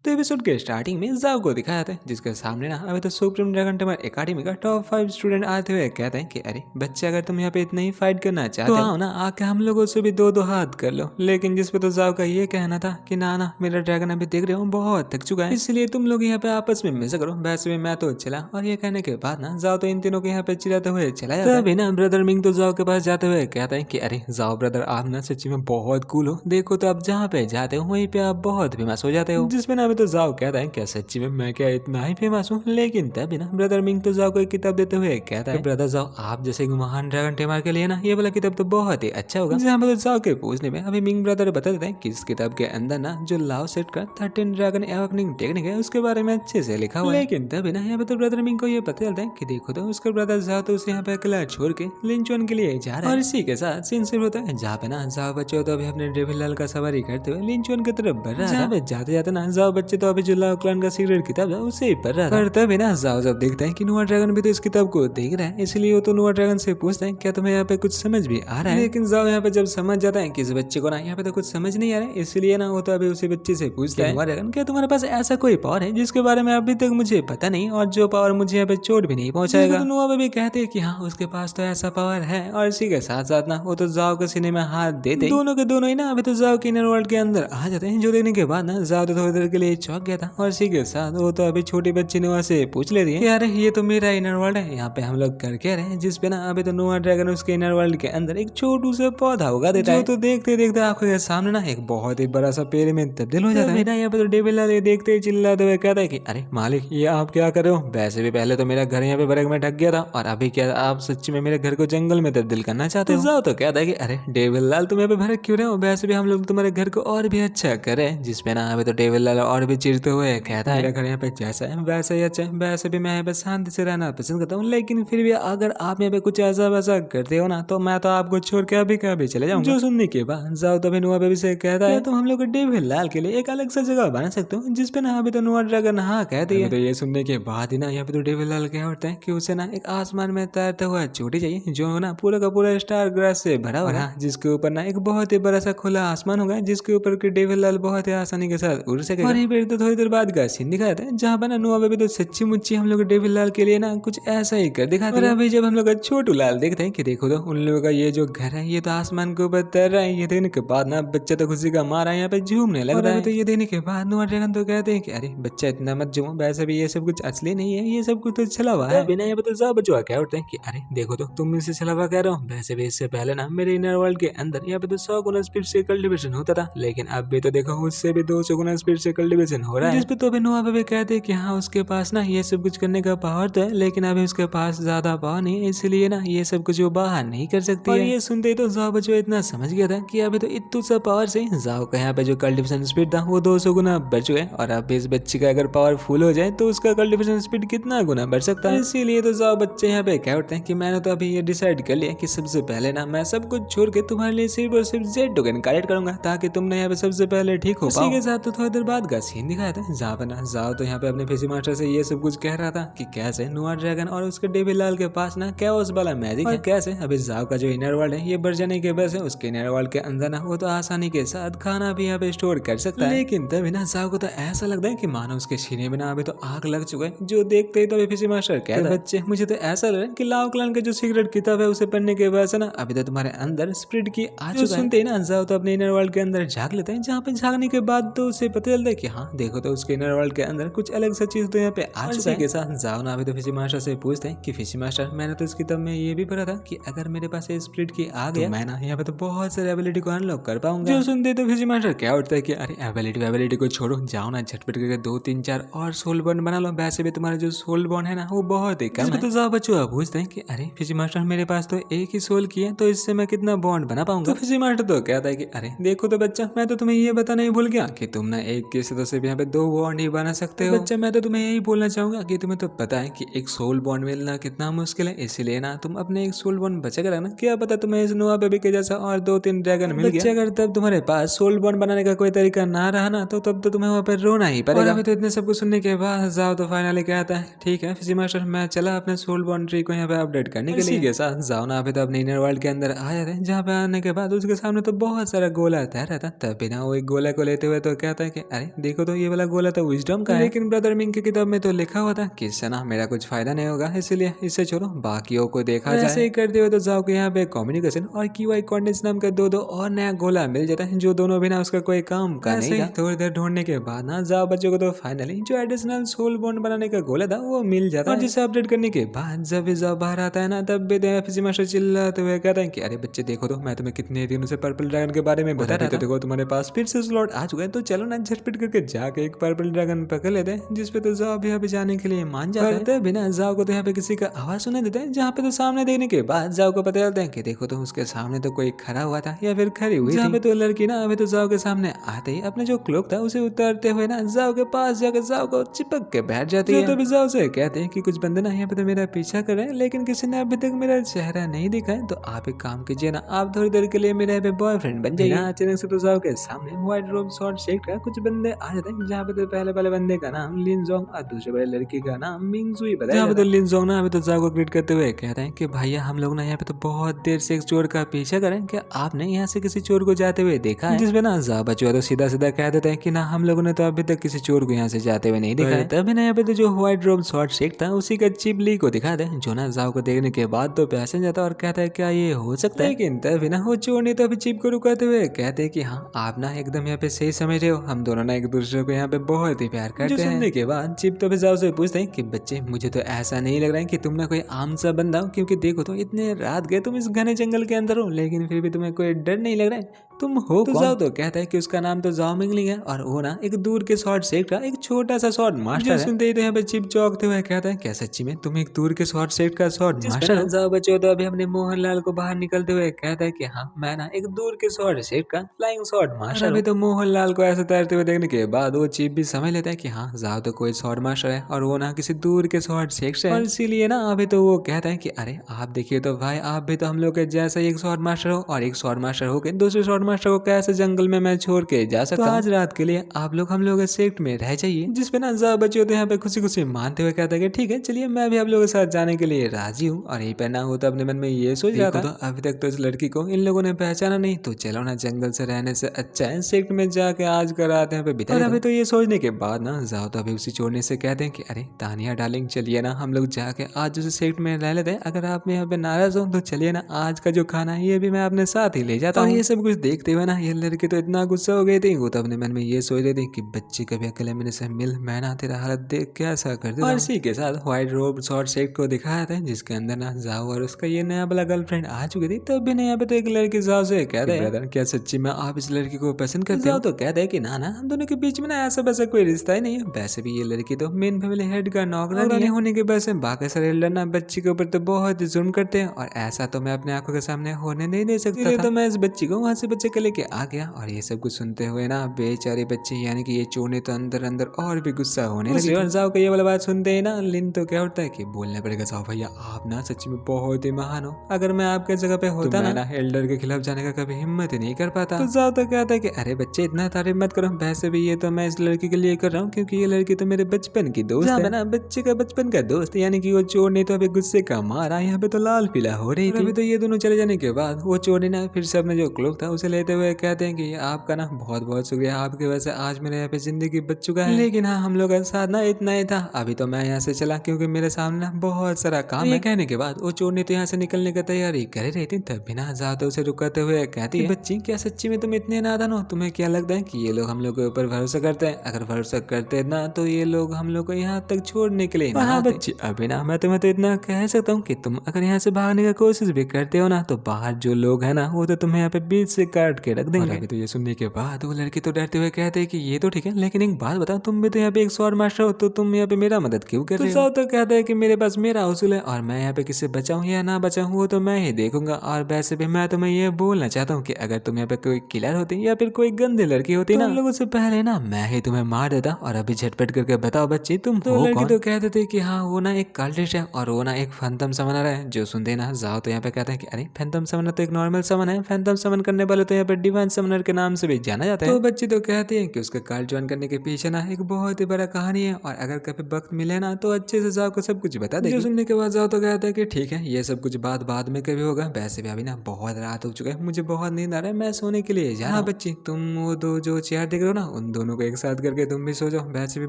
तो एपिसोड के स्टार्टिंग में जाओ को दिखाया था जिसके सामने ना अभी तो सुप्रीम ड्रैगन टेमर एकेडमी का टॉप 5 स्टूडेंट आते हुए कहते हैं कि अरे बच्चे अगर तुम यहाँ पे इतना ही फाइट करना चाहते हो तो आओ ना आके हम लोगों से भी दो हाथ कर लो। लेकिन जिसपे तो जाओ का ये कहना था कि ना मेरा ड्रैगन अभी देख रहे हो बहुत थक चुका है, इसलिए तुम लोग यहाँ पे आपस में मिस करो, वैसे भी मैं तो चला। और ये कहने के बाद ना जाओ तो इन तीनों के यहाँ पे चिल्लाते हुए चला जाता है। तभी ना ब्रदर मिंग तो जाओ के पास जाते हुए कहता है कि अरे जाओ ब्रदर आप ना सच्ची में बहुत कूल हो, देखो तो आप जहाँ पे जाते हो वहीं पे आप बहुत फेमस हो जाते हो। जिसमें ना अभी तो जाओ कहता है क्या सच्ची में मैं क्या इतना ही फेमस हूँ। लेकिन तभी ना ब्रदर मिंग तो जाओ को एक किताब देते हुए कहता है ब्रदर जाओ आप जैसे महान ड्रैगन टेमर के लिए ना ये वाला किताब तो बहुत ही अच्छा होगा। जहाँ पर जाओ के पूछने में अभी मिंग ब्रदर बता देते हैं कि इस किताब के अंदर ना जो लाओ सेट का 13 ड्रैगन एवॉकनिंग टेक्निक है उसके बारे में अच्छे से लिखा हुआ है। लेकिन तभी ना यहाँ पे तो ब्रदर मिंग को ये पता चलता है कि देखो तो उसका ब्रदर जाओ तो उसे यहाँ पे अकेला छोड़ के लिंचुन के लिए जा रहा है। और इसी के साथ सीन शुरू होता है जहाँ पे ना जाओ बच्चे तो अभी अपने डेविल लाल का सवारी करते हुए लिंचुन की तरफ बढ़ रहा है। जाते जाते ना जाओ बच्चे तो अभी जो लाओ क्लैन का सीक्रेट किताब है उसे ही पढ़ रहा था। पर तभी ना जाओ जब देखता है कि नुआ ड्रैगन भी तो इस किताब को देख रहा है, इसलिए वो तो नुआ ड्रैगन से पूछता है क्या तुम्हें यहाँ पे कुछ समझ भी आ रहा है। लेकिन जाओ यहाँ पे जब समझ जाता है कि इस बच्चे को ना यहाँ पे तो कुछ समझ नहीं आ रहा है, इसलिए ना वो तो अभी उसी बच्चे से पूछता है नुआ ड्रैगन क्या तुम्हारे पास ऐसा कोई पावर है जिसके बारे में अभी तक मुझे पता नहीं और जो पावर मुझे यहाँ पे चोट भी नहीं पहुंचाएगा। तो नुआ भी कहते हैं कि हाँ उसके पास तो ऐसा पावर है। और इसी के साथ साथ ना वो तो जाओ के सीने में हाथ देते दोनों के दोनों ही ना अभी तो जाओ के इनर वर्ल्ड के अंदर आ जाते हैं। जो देखने के बाद ना जाओ तो थोड़ी देर के लिए चौंक गया था। और इसी के साथ वो तो अभी छोटी बच्ची नुआ से पूछ लेती है कि अरे ये तो मेरा इनर वर्ल्ड है, यहाँ पे हम लोग कर क्या रहे हैं। जिसपे ना अभी तो नुआ ड्रैगन उसके इनर वर्ल्ड के अंदर एक छोटू सा पौधा उगा देता है। तो देखते देखते आंखों के सामने ना एक बहुत ही बड़ा सा पेड़ में तब्दील हो जाता है। यहाँ पे तो डेविल लाल देखते ही चिल्लाते हुए कहता है कि अरे मालिक ये आप क्या कर रहे हो, वैसे भी पहले तो मेरा घर यहाँ पे बर्फ में ढक गया था और अभी क्या आप सच्ची में मेरे घर को जंगल में तब्दील करना चाहते हो। जाओ तो कहता है कि अरे डेविल लाल तुम यहाँ पे भड़क क्यों रहे हो, वैसे भी हम लोग तुम्हारे घर को और भी अच्छा करे। जिसपे ना अभी तो डेविल लाल और भी चिढ़ते हुए कहता है मेरा घर यहाँ पे जैसा है वैसा ही अच्छा है, वैसे भी मैं यहाँ पे शांति से रहना पसंद करता हूँ, लेकिन फिर भी अगर आप यहाँ पे कुछ ऐसा वैसा करते हो ना तो मैं तो आपको छोड़ के अभी कभी चले जाऊंगा। जो सुनने के बाद जाओ तो नुआ बेबी से कहता है तो हम लोग डेविल लाल के लिए एक अलग सा जगह बना सकते हो। जिसपे ना अभी तो नुआ ड्रैगन हाँ कहती है। तो ये सुनने के बाद ही ना यहाँ पे तो डेविल लाल क्या होता है कि उसे ना एक आसमान में तैरता हुआ चोटी चाहिए जो ना पूरा का पूरा स्टार ग्रास से भरा हुआ है, जिसके ऊपर ना एक बहुत ही बड़ा सा खुला आसमान होगा जिसके ऊपर के डेविल लाल बहुत ही आसानी के साथ उड़ सकेगा। और ये फिर तो थोड़ी देर बाद का सीन दिखाया था जहाँ पर ना नुआ बेबी तो सच्ची मुच्ची हम लोग डेविल लाल के लिए ना कुछ ऐसा ही कर दिखाते हैं। और अभी जब हम लोग छोटू लाल देखते हैं कि देखो तो उन लोगों का ये जो घर है ये तो आसमान के ऊपर तैर रहा है। ये देखने के बाद ना बच्चा तो खुशी का मारा यहाँ पे झूमने लग रहा है। तो ये देखने के बाद नुआ ड्रैगन तो कहते हैं कि अरे बच्चा इतना मत झूमो, वैसे भी ये सब कुछ असली नहीं है, ये सब कुछ तो छला हुआ है। बिना ये बता जा बचवा क्या उठते हैं कि अरे देखो तो तुम इसे छला हुआ कह रहे हो, वैसे भी इससे पहले ना मेरे इनर वर्ल्ड के अंदर यहाँ पे तो 100 गुना स्पीड से कल्टीवेशन होता था, लेकिन अब भी तो देखो उससे भी 200 गुना स्पीड से कल्टीवेशन हो रहा है। जिसपे तो अभी नुआ बेबी कहते हैं कि हाँ उसके पास ना ये सब कुछ करने का पावर तो है, लेकिन अभी उसके पास ज्यादा पावर नहीं है, इसलिए ना ये सब कुछ वो बाहर नहीं कर सकती। और ये सुनते ही तो जाओ बचवा इतना समझ गया था कि अभी तो इतू सा पावर से जाओ का यहाँ पे जो कल्टीवेशन स्पीड था वो 200 गुना बढ़ चुका है। और अब इस बच्चे का अगर पावर फुल हो जाए तो उसका कल्टीवेशन स्पीड कितना गुना बढ़ सकता है। इसीलिए तो जाओ बच्चे यहाँ पे क्या उठते हैं कि मैंने तो अभी ये डिसाइड कर लिया कि सबसे पहले ना मैं सब कुछ छोड़ के तुम्हारे लिए सिर्फ और सिर्फ जेड टोकन कलेक्ट करूंगा ताकि तुमने यहाँ पे सबसे पहले ठीक हो पाओ। इसी के साथ तो थोड़ी देर बाद का सीन दिखाया था जहाँ पे ना जाओ तो यहाँ पे अपने फिजी मास्टर से ये सब कुछ कह रहा था कि कैसे नुआ ड्रैगन और उसके डेविल लाल के पास ना कैओस वाला मैजिक है, कैसे अभी जाओ का जो इनर वर्ल्ड है ये बढ़ जाने के वजह से उसके इनर वर्ल्ड के अंदर ना वो तो आसानी के साथ खाना भी यहाँ पे स्टोर कर सकता है। लेकिन तभी ना जाओ को तो ऐसा लगता है कि मानो उसके सीने में ना अभी तो आग लग चुका है। जो देखते ही तो फिजी मास्टर कहता है बच्चे मुझे तो ऐसा लग रहा है कि लाओ क्लैन का जो सीक्रेट किताब है उसे पढ़ने के वजह से ना अभी तो तुम्हारे अंदर स्पिरिट की आ चुका है। सुनते ही ना जाओ तो अपने इनर वर्ल्ड के अंदर झांक लेते हैं, जहाँ पे झांकने के बाद तो उसे पता चलता है कि हाँ देखो तो उसके इनर वर्ल्ड के अंदर कुछ अलग सा चीज तो यहाँ पे आ चुका है। के साथ जाओ ना अभी तो फिजी मास्टर से पूछते हैं कि फिजी मास्टर मैंने तो इस किताब में ये भी पढ़ा था कि अगर मेरे पास ये स्पिरिट की आ गया तो मैं ना यहाँ पे तो बहुत सारे एबिलिटी को अनलॉक कर पाऊंगा। जो सुनते तो फिजी मास्टर क्या उठता है कि अरे एबिलिटी को छोड़ो, जाओ ना झटपट करके 2 3 4 और सोल बॉन्ड बना लो, वैसे भी तुम्हारा जो सोल बॉन्ड है ना वो बहुत ही कम है। तो जाओ बच्चों पूछते हैं कि अरे फिजी मास्टर मेरे पास तो एक ही सोल की है तो इससे मैं कितना बॉन्ड बना पाऊंगा। तो फिजी मास्टर तो कहता है कि अरे देखो तो बच्चा मैं तो तुम्हें ये बताना ही भूल गया कि तुम ना एक के सदस्य भी यहाँ पे 2 बॉन्ड ही बना सकते हो। बच्चा मैं तो तुम्हें यही बोलना चाहूंगा कि तुम्हें तो पता है कि एक सोल बॉन्ड मिलना कितना मुश्किल है, इसीलिए ना तुम अपने एक सोल बॉन्ड बचा कर रखना। क्या पता तुम्हें इस नुआ बेबी के जैसा और 2 3 ड्रैगन मिल गया। अगर तब तुम्हारे पास सोल बॉन्ड बनाने का कोई तरीका ना रहा ना तो तब तो तुम्हें वहाँ पर रोना ही पड़ेगा। और अभी तो इतने सब कुछ सुनने के बाद जाओ तो फाइनली कहता है ठीक है फिजी मास्टर मैं चला अपने सोल बॉन्ड ट्री को यहाँ पे अपडेट करने के लिए। के साथ जाओ ना अभी तो अपने इनर वर्ल्ड के अंदर आ जाते हैं, जहाँ पे आने के बाद उसके सामने तो बहुत सारा गोला तैयार रहता है। तभी ना वो एक गोला को लेते हुए तो कहता है कि अरे देखो तो ये वाला गोला तो विजडम का है, लेकिन ब्रदर मिंग की किताब में तो लिखा हुआ था कि इससे ना मेरा कुछ फायदा नहीं होगा, इसलिए इससे छोड़ो, बाकियों को देखा जाए। ऐसे ही करते हुए तो जाओ के यहाँ पे कम्युनिकेशन और QI कॉर्डिनेट्स नाम का दो और नया गोला मिल जाता है, जो दोनों बिना उसका कोई काम का नहीं था। थोड़ी देर ढूंढने के बाद ना जाओ बच्चों को तो फाइनली जो एडिशनल सोल बॉन्ड बनाने का गोला था वो मिल जाता है, और जिसे अपडेट करने के बाद जब भी जाओ बाहर आता है ना, तब भी फिजी मास्टर चिल्लाते हुए कहता है कि अरे बच्चे देखो तो मैं तुम्हें कितने दिनों से पर्पल ड्रैगन के बारे में बता रहा था, देखो तुम्हारे पास फिर से स्लॉट आ चुका है, तो चलो ना झटपट करके जाके एक पर्पल ड्रैगन पकड़ लेते हैं, जिसपे तो जाओ भी यहाँ पे जाने के लिए मान जाता है। बिना जाओ को तो यहाँ पे किसी का आवाज सुनाई देता है, जहाँ पे तो सामने देखने के बाद जाओ को पता चलता है कि देखो तो उसके सामने तो कोई खड़ा हुआ था या फिर खड़ी हुई थी। तो लड़की ना अभी तो जाओ के सामने आते ही अपने जो क्लोक था उसे उतारते हुए ना जाओ के पास जाकर जाओ को चिपक के बैठ जाती है। तो भी जाओ से कहते हैं कि कुछ बंदे ना यहाँ पे तो मेरा पीछा कर रहे हैं, लेकिन किसी ने अभी तक मेरा चेहरा नहीं दिखा है, तो आप एक काम कीजिए ना, आप थोड़ी देर के लिए मेरे यहाँ पे बॉयफ्रेंड बन जाइए। अचानक से तो जाओ के सामने व्हाइट रोब शॉर्ट शेक का कुछ बंदे आ जाते हैं, जहाँ पे तो पहले वाले बंदे का नाम लिन जोंग और दूसरे वाले लड़की का नाम मिंग जुई बताया। यहाँ पे तो लिन जोंग ना अभी तो जाओ को ग्रीट करते हुए कहते हैं कि भैया हम लोग ना यहाँ पे तो बहुत देर से एक चोर का पीछा करें, क्या आपने यहाँ से किसी चोर को जाते हुए देखा है? जिसमें ना जा बच्चों तो सीधा सीधा कह देते हैं कि ना हम लोगों ने तो अभी तक किसी चोर को यहाँ से जाते हुए नहीं देखा है। तभी ना यहाँ पे तो जो व्हाइट रोब शॉर्ट शेक था उसी का चिप ली को दिखा दे, जो ना जाओ को देखने के बाद तो पैसे जाता और कहता है क्या ये हो सकता है, लेकिन तभी ना वो चोर ने तो अभी चिप को रुकाते हुए कहते हैं कि हाँ आप ना एकदम यहाँ पे सही समझ रहे हो, हम दोनों ना एक दूसरे को यहाँ पे बहुत ही प्यार करते हैं। सुनने के बाद चिप तो जाओ से पूछते हैं कि बच्चे मुझे तो ऐसा नहीं लग रहा है कि तुम ना कोई आम सा बंदा हो, क्योंकि देखो तो इतने रात गए तुम इस घने जंगल के अंदर हो, लेकिन फिर भी तुम्हें कोई डर नहीं लग रहा है, तुम हो तो जाओ तो कहता है कि उसका नाम तो जाओ मिंगलिंग है और वो ना एक दूर के शॉर्ट शेक का एक छोटा सा शॉर्ट मास्टर है। सुनते ही तो यहाँ पे चिप चौंकते हुए कहता है क्या सच्ची में तुम एक दूर के शॉर्ट शेक का शॉर्ट मास्टर हो? जाओ बच्चों तो अभी अपने मोहनलाल को बाहर निकलते हुए कहता है कि हाँ मैं ना एक दूर के शॉर्ट शेक का फ्लाइंग शॉर्ट मास्टर। अभी तो मोहनलाल को ऐसे तैरते हुए देखने के बाद वो चिप भी समझ लेता है कि हाँ जाओ तो कोई शॉर्ट मास्टर है और वो ना किसी दूर के शॉर्ट शेक से, और इसीलिए ना अभी तो वो कहता है कि अरे आप देखिए तो भाई आप भी तो हम लोग के जैसा एक शॉर्ट मास्टर हो, और एक शॉर्ट मास्टर हो के दूसरे शॉर्ट मास्टर को कैसे जंगल में मैं छोड़ के जा सकता हूँ? आज रात के लिए आप लोग हम लोग के सेक्ट में रह जाइए। जिसपे ना जा बच्चे होते यहाँ पे खुशी खुशी मानते हुए कहता है कि ठीक है चलिए मैं भी आप लोगों के साथ जाने के लिए राजी हूँ। और यही पर ना हो तो अपने मन में ये सोच रहा था, तो अभी तक तो इस लड़की को इन लोगों ने पहचाना नहीं, तो चलो ना जंगल से रहने से अच्छा है सेक्ट में जाके आज का रात यहाँ पे बिता। और अभी तो ये सोचने के बाद ना जाओ तो अभी उसी छोड़ने से कहते हैं कि अरे तानिया डार्लिंग चलिए ना हम लोग जाके आज उस सेक्ट में रह लेते हैं, अगर आप यहाँ पे नाराज हो तो चलिए ना आज का जो खाना है ये भी मैं अपने साथ ही ले जाता हूँ। ये सब कुछ देखते हुए ना ये लड़की तो इतना गुस्सा हो गई थी, वो तो अपने मन में ये सोच रही थी कि बच्चे कभी अकेले मेरे से मिल, मैं ना तेरा हालत देख के ऐसा कर देता। और इसी के साथ व्हाइट रोब शॉर्ट शेक को दिखाया था जिसके अंदर ना जाओ और उसका ये नया वाला गर्लफ्रेंड आ चुकी थी। तब भी ना यहाँ पे तो एक लड़की जाओ से कहते हैं ब्रदर क्या सच्ची में आप इस लड़की को पसंद करते हो? तो कहते हैं कि ना हम दोनों के बीच में ना ऐसा वैसा कोई रिश्ता ही नहीं है, वैसे भी ये लड़की तो मेन फैमिली हेड का नौकरानी होने के वजह से बाकी सारे एल्डर ना बच्ची के ऊपर तो बहुत ही जुल्म करते हैं, और ऐसा तो मैं अपने आंखों के सामने होने नहीं दे सकता था। तो मैं इस बच्ची को वहाँ से बच्चे के लेके आ गया। और ये सब कुछ सुनते हुए ना बेचारे बच्चे यानी कि ये चोर तो अंदर अंदर और भी गुस्सा होने लगे। और जाओ का ये वाला बात सुनते ही ना लिन तो क्या उठता है कि बोलना पड़ेगा जाओ भैया आप ना सच्ची में बहुत ही महान हो, अगर मैं आपके जगह पे होता ना एल्डर के खिलाफ जाने का कभी हिम्मत ही नहीं कर पाता। तो जाओ तो कहता है कि अरे बच्चे इतना तारीफ मत करो, वैसे भी ये तो मैं इस लड़की के लिए कर रहा हूँ क्योंकि ये लड़की तो मेरे बचपन की दोस्त है ना, बच्चे का बचपन का दोस्त, यानी कि वो चोर ने तो अभी गुस्से का मारा यहाँ पे तो लाल पीला हो रही थी। अभी तो ये दोनों चले जाने के बाद वो चोर ने ना फिर से अपने जो क्लोक था उसे लेते हुए कहते हैं कि आपका ना बहुत बहुत शुक्रिया, आपकी वजह से आज मेरे यहाँ पे जिंदगी बच चुका है, लेकिन हाँ हम लोग का साथ ना इतना ही था, अभी तो मैं यहाँ से चला क्योंकि मेरे सामने ना बहुत सारा काम है। कहने के बाद वो चोर ने तो यहाँ से निकलने की तैयारी कर रही थी, तब बिना जाते उसे रुकाते हुए कहती है बच्ची क्या सच्ची में तुम इतने नादान हो, तुम्हें क्या लगता है कि ये लोग हम लोग के ऊपर भरोसा करते हैं? अगर भरोसा करते ना तो ये लोग हम लोग को यहाँ तक छोड़ने के लिए ना बच्ची। अभी ना मैं तुम्हें तो इतना कह सकता हूँ कि तुम अगर यहाँ से भागने का कोशिश भी करते हो ना तो बाहर जो लोग है ना वो तो तुम्हें यहाँ पे बीच से काट के रख देंगे। अभी तो ये सुनने के बाद वो लड़की तो डरते हुए कहते हैं कि ये तो ठीक है, लेकिन एक बात बताओ तुम भी तो यहाँ पे एक स्वॉर्ड मास्टर हो, तो तुम यहाँ पे मेरा मदद क्यों कर रहे हो? तो कहता है कि मेरे पास मेरा उसूल है और मैं यहाँ पे किसे बचाऊं या ना बचाऊं वो तो मैं ही देखूंगा, और वैसे भी मैं तुम्हें ये बोलना चाहता हूँ कि अगर तुम यहाँ पे कोई किलर होती या फिर कोई गंदे लड़की होती ना, लोगों से पहले ना मैं ही तुम्हें मार देता। और अभी झटपट करके बताओ बच्ची तुम तो हो लड़की तो कहते थे कि हाँ वो ना एक कल्टिस्ट है और वो ना एक फैंटम समनर है। जो सुनते ना जाओ तो यहाँ पे कहते हैं कि अरे फैंटम समनर तो एक नॉर्मल समन है, फैंटम समन करने वाले तो यहाँ पर डिवाइन समनर के नाम से भी जाना जाता है। तो बच्चे तो कहते हैं कि उसका कार्ड ज्वाइन करने के पीछे ना एक बहुत ही बड़ा कहानी है और अगर कभी वक्त मिले ना तो अच्छे से जाओ को सब कुछ बता देगी। जो सुनने के बाद जाओ तो कहता है कि ठीक है ये सब कुछ बाद में कभी होगा, वैसे भी अभी ना बहुत रात हो चुका है, मुझे बहुत नींद आ रहा है, मैं सोने के लिए जा रहा हूं। बच्ची तुम वो दो जो चेयर देख रहे हो ना उन दोनों को एक साथ करके तुम भी सो जाओ, वैसे भी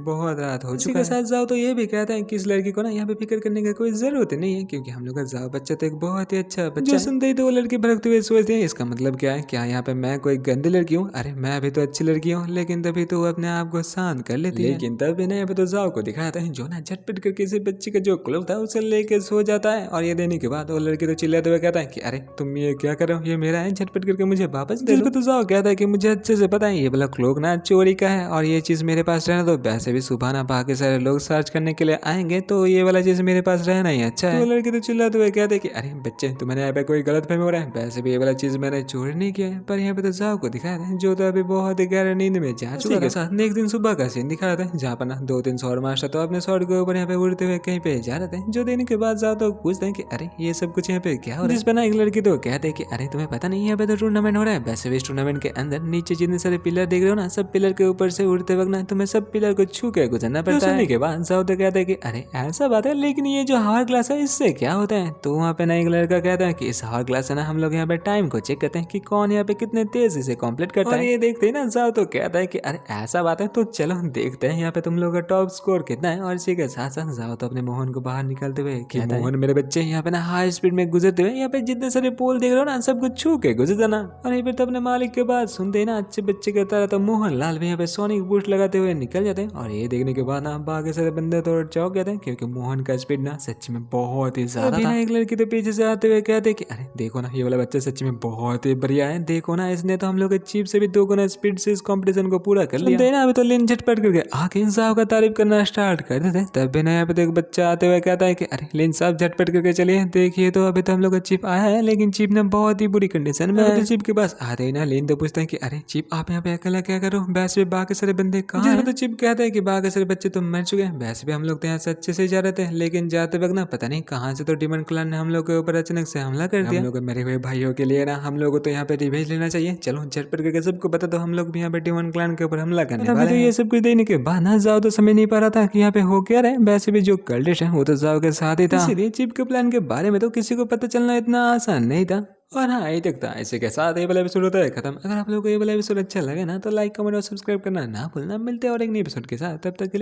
बहुत रात हो चुका है। साथ जाओ तो ये भी कहता है कि इस लड़की को ना यहाँ पे फिक्र करने की कोई जरूरत नहीं है क्योंकि हम लोग का जाओ बच्चा तो एक बहुत ही अच्छा बच्चा। जो सुनते ही तो वो लड़की भड़कते हुए सोचती है इसका मतलब क्या है, क्या यहाँ पे मैं कोई गंदी लड़की हूँ? अरे मैं भी तो अच्छी लड़की हूँ। लेकिन तभी तो अपने आप को शांत कर लेती है। लेकिन तभी ना यहाँ पे तो जाओ को दिखाता है जो ना झटपट करके इसी बच्ची का जो क्लोथ था उसे लेके सो जाता है और ये देने के बाद वो लड़की तो चिल्लाते हुए कहता है कि अरे तुम ये क्या कर रहे हो, ये मेरा है, झटपट करके मुझे वापस दे दो। तो जाओ कहता है कि मुझे अच्छे से पता है ये वाला क्लोक ना चोरी का है और ये चीज मेरे पास रहना तो वैसे भी सुबह ना बाकी सारे लोग सर्च करने के लिए आएंगे तो ये वाला चीज मेरे पास रहना ही अच्छा है। तो लड़के तो चिल्लाते हुए कहते हैं कि अरे बच्चे तुम्हारे यहाँ पे कोई गलत फहमी हो रहा है, वैसे भी ये वाला चीज मैंने चोरी नहीं किया है। पर यहाँ पे तो जाओ को दिखाया था जो तो अभी बहुत ही गहरी नींद में जा चुका है। साथ एक दिन सुबह का सीन दिखा रहा था जहाँ पर ना 2-3 शॉर्ट मास्टर तो अपने शॉर्ट के ऊपर यहाँ पे उड़ते हुए कहीं पे जा रहे थे। जो देने के बाद जाओ तो पूछते हैं कि अरे ये सब कुछ यहाँ पे क्या हो रहा है। जिस पर ना एक लड़की तो कहते हैं कि अरे तुम्हें पता नहीं यहाँ पे तो टूर्नामेंट हो रहा है, वैसे भी इस टूर्नामेंट के अंदर नीचे जितने सारे पिलर देख रहे हो ना सब पिलर के ऊपर से उड़ते वक्त ना तुम्हें सब पिलर को छू के गुजरना पड़ता है। के बाद जाओ तो कहते हैं कि अरे ऐसा बात है, लेकिन ये जो हावर ग्लास है इससे क्या होता है? तो वहाँ पे ना एक लड़का कहता है कि इस हावर ग्लास से ना हम लोग यहाँ पे टाइम को चेक करते हैं कि कौन यहाँ पे कितने तेजी से कंप्लीट करता है। ये देखते हैं ना जाओ तो कहता है कि अरे ऐसा बात है तो चलो देखते हैं यहाँ पे तुम लोग का टॉप स्कोर कितना है। और इसी के साथ साथ जाओ तो अपने मोहन को बाहर निकलते हुए कि मोहन मेरे बच्चे यहाँ पे ना हाई स्पीड में गुजरते हुए यहाँ पे जितने सारे पोल देख रहे हो ना सब कुछ छू के गुजर जाना। और ये फिर तो अपने मालिक के बाद सुनते ही ना अच्छे बच्चे के तरह तो मोहन लाल भी यहाँ पे सोनिक बूस्ट लगाते हुए निकल जाते हैं। और ये देखने के बाद ना बाकी सारे बंदे तो चौंक जाते हैं क्योंकि मोहन का स्पीड ना सच में बहुत ही ज्यादा था। एक लड़की तो पीछे से आते हुए कहते हैं कि अरे देखो ना ये वाला बच्चा सच में बहुत ही बढ़िया है, देखो ना इसने तो हम लोग के चीप से भी 2 गुना स्पीड से इस कंपटीशन को पूरा कर लिया ना। अभी तो लिन झटपट करके आके इन साहब का तारीफ करना स्टार्ट कर देते। तब भी ना यहाँ पे तो एक बच्चा आते हुए कहता है कि अरे लिन साहब झटपट करके चलिए, देखिए तो अभी तो हम लोग का चिप आया है लेकिन चिप ने बहुत ही बुरी कंडीशन में है। तो चिप के पास आते ही ना लिन तो पूछते हैं कि अरे चिप आप यहाँ पे अकेला क्या करो, वैसे भी बाकी सारे बंदे कहाँ हैं? तो चिप कहता है कि बाकी सारे बच्चे तो मर चुके हैं, वैसे भी हम लोग तो यहाँ से अच्छे से जा रहे थे लेकिन जाते वक्त ना पता नहीं कहाँ से तो डिमन क्लान ने हम लोग के ऊपर अचानक से हमला कर दिया। हम लोग मेरे हुए भाइयों के लिए ना हम लोग को तो यहाँ पे रिवेंज लेना चाहिए, चलो झटपट करके सबको बता दो हम लोग भी यहाँ पे डिमन क्लान के ऊपर हमला करने वाले हैं। तो ये सब कुछ देने के बाद ना जाओ तो समझ नहीं पा रहा था कि यहाँ पे हो क्या रहा है। वैसे भी जो कल्टिश है वो तो जाओ के साथ ही था, इसीलिए चिप के प्लान के बारे में तो किसी को पता चलना इतना आसान नहीं था। और हाँ यही तक था। इसी के साथ ये वाला एपिसोड होता है खत्म। अगर आप लोगों को ये वाला एपिसोड अच्छा लगे ना तो लाइक कमेंट और सब्सक्राइब करना ना भूलना। मिलते हैं और एक नई एपिसोड के साथ, तब तक के लिए